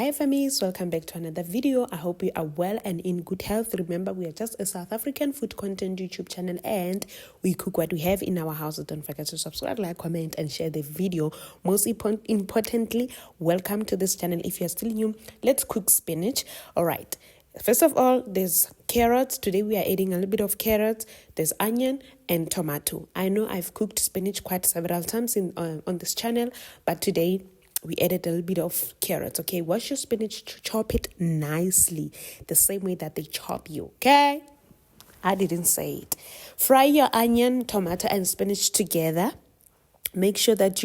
Hi Famies, welcome back to another video. I hope you are well and in good health. Remember, we are just a South African food content YouTube channel and we cook what we have in our house. Don't forget to subscribe, like, comment and share the video. Most importantly, welcome to this channel. If you're still new, let's cook spinach. All right. First of all, there's carrots. Today we are adding a little bit of carrots. There's onion and tomato. I know I've cooked spinach quite several times on this channel, but today we added a little bit of carrots. Okay, wash your spinach, chop it nicely, the same way that they chop you. Okay, I didn't say it. Fry your onion, tomato, and spinach together. Make sure that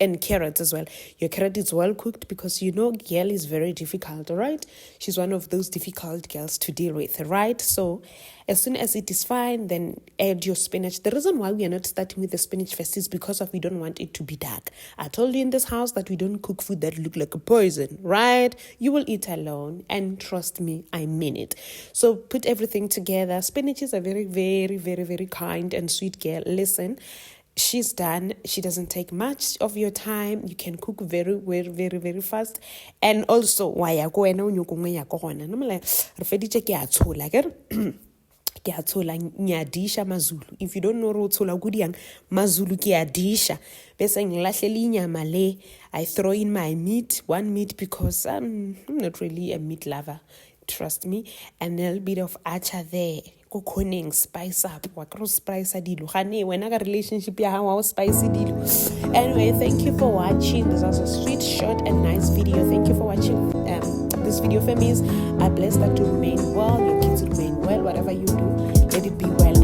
and carrots as well. Your carrot is well cooked because you know girl is very difficult, all right? She's one of those difficult girls to deal with, right? So as soon as it is fine, then add your spinach. The reason why we are not starting with the spinach first is because we don't want it to be dark. I told you in this house that we don't cook food that look like a poison, right? You will eat alone, and trust me, I mean it. So put everything together. Spinach is a very, very, very, very kind and sweet girl. Listen, she's done. She doesn't take much of your time. You can cook very, very, very, very fast. And also, why ya go ena unyo kongwe ya kona. No mala refediche ke athola ke ke athola nyadisha mazulu. If you don't know ro thola gudi yang mazulu ke adisha. Bese ngilahleli inyama le. I throw in my meat, one meat because I'm not really a meat lover. Trust me. And a little bit of acha there. Cooking, spice up, cross spice dilo. Honey, when I got relationship, yeah, how spicy dilo. Anyway, thank you for watching. This was a sweet, short, and nice video. Thank you for watching this video, Famies. I bless that you remain well, your kids remain well, whatever you do, let it be well.